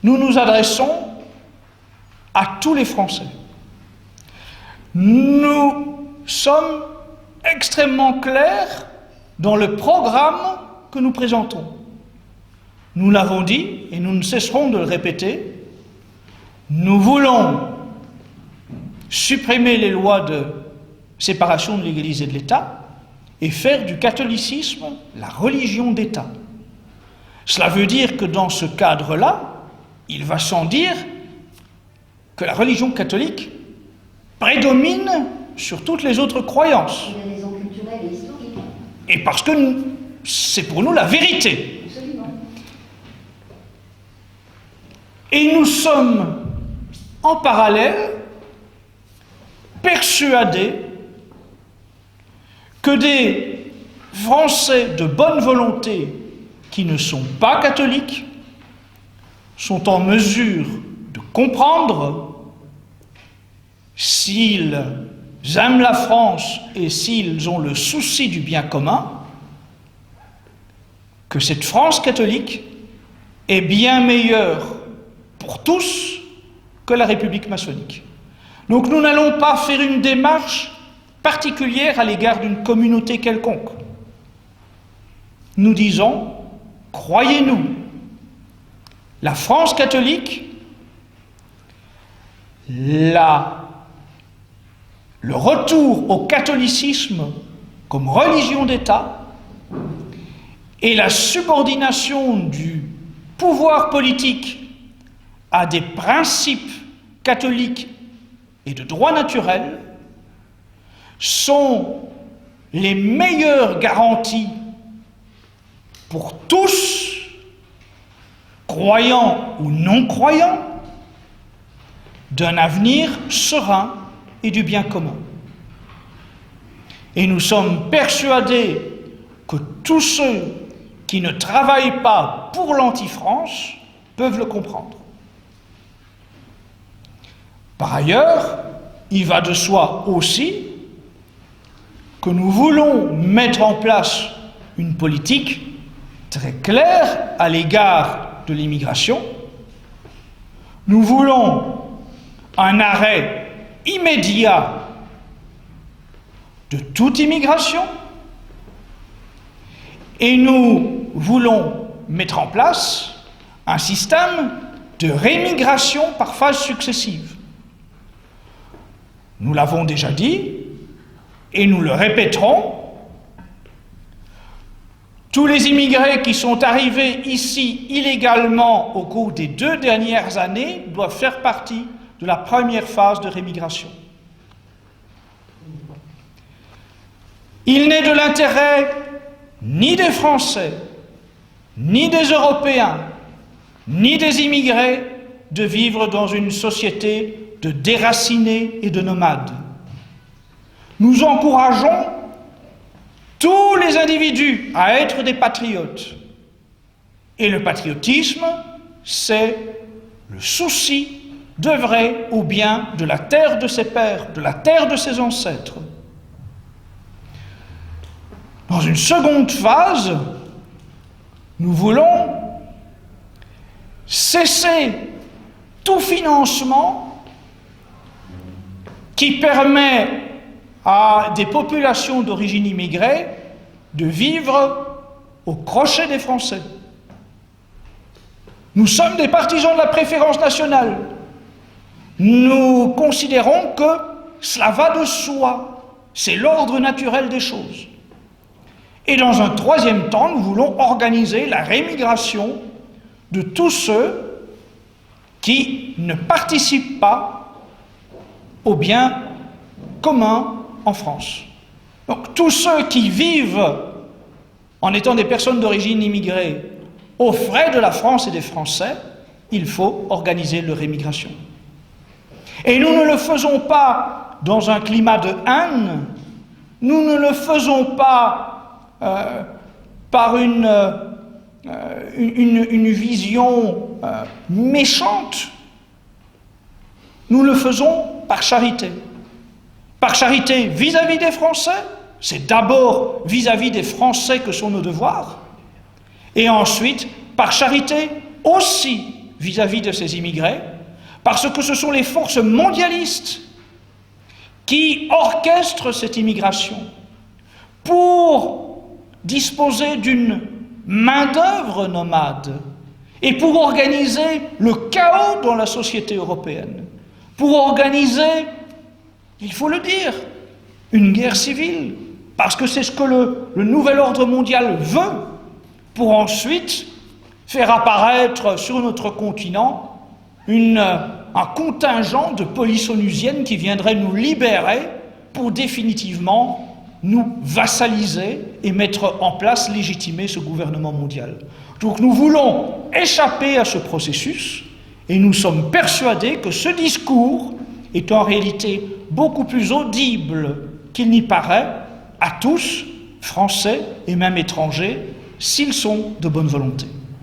Nous nous adressons à tous les Français. Nous sommes extrêmement clairs dans le programme que nous présentons. Nous l'avons dit et nous ne cesserons de le répéter. Nous voulons supprimer les lois de séparation de l'Église et de l'État et faire du catholicisme la religion d'État. Cela veut dire que dans ce cadre-là, il va sans dire que la religion catholique prédomine sur toutes les autres croyances. Il y a des raisons culturelles et historiques. Et parce que c'est pour nous la vérité. Absolument. Et nous sommes en parallèle persuadés que des Français de bonne volonté qui ne sont pas catholiques sont en mesure de comprendre, s'ils aiment la France et s'ils ont le souci du bien commun, que cette France catholique est bien meilleure pour tous que la République maçonnique. Donc nous n'allons pas faire une démarche particulière à l'égard d'une communauté quelconque. Nous disons, croyez-nous, la France catholique, le retour au catholicisme comme religion d'État et la subordination du pouvoir politique à des principes catholiques et de droit naturel sont les meilleures garanties pour tous, croyants ou non croyants, d'un avenir serein et du bien commun. Et nous sommes persuadés que tous ceux qui ne travaillent pas pour l'anti-France peuvent le comprendre. Par ailleurs, il va de soi aussi que nous voulons mettre en place une politique très claire à l'égard de l'immigration. Nous voulons un arrêt immédiat de toute immigration et nous voulons mettre en place un système de rémigration par phases successives. Nous l'avons déjà dit et nous le répéterons. Tous les immigrés qui sont arrivés ici illégalement au cours des 2 dernières années doivent faire partie de la première phase de rémigration. Il n'est de l'intérêt ni des Français, ni des Européens, ni des immigrés de vivre dans une société de déracinés et de nomades. Nous encourageons tous les individus à être des patriotes. Et le patriotisme, c'est le souci d'œuvrer au bien de la terre de ses pères, de la terre de ses ancêtres. Dans une seconde phase, nous voulons cesser tout financement qui permet à des populations d'origine immigrée de vivre au crochet des Français. Nous sommes des partisans de la préférence nationale. Nous considérons que cela va de soi. C'est l'ordre naturel des choses. Et dans un troisième temps, nous voulons organiser la rémigration de tous ceux qui ne participent pas au bien commun en France. Donc tous ceux qui vivent en étant des personnes d'origine immigrée aux frais de la France et des Français, il faut organiser leur émigration. Et nous ne le faisons pas dans un climat de haine, nous ne le faisons pas par une vision méchante, nous le faisons par charité. Par charité vis-à-vis des Français, c'est d'abord vis-à-vis des Français que sont nos devoirs, et ensuite par charité aussi vis-à-vis de ces immigrés, parce que ce sont les forces mondialistes qui orchestrent cette immigration pour disposer d'une main-d'œuvre nomade et pour organiser le chaos dans la société européenne, pour organiser, il faut le dire, une guerre civile, parce que c'est ce que le nouvel ordre mondial veut, pour ensuite faire apparaître sur notre continent un contingent de police onusienne qui viendrait nous libérer pour définitivement nous vassaliser et mettre en place, légitimer ce gouvernement mondial. Donc nous voulons échapper à ce processus et nous sommes persuadés que ce discours est en réalité beaucoup plus audible qu'il n'y paraît à tous, Français et même étrangers, s'ils sont de bonne volonté.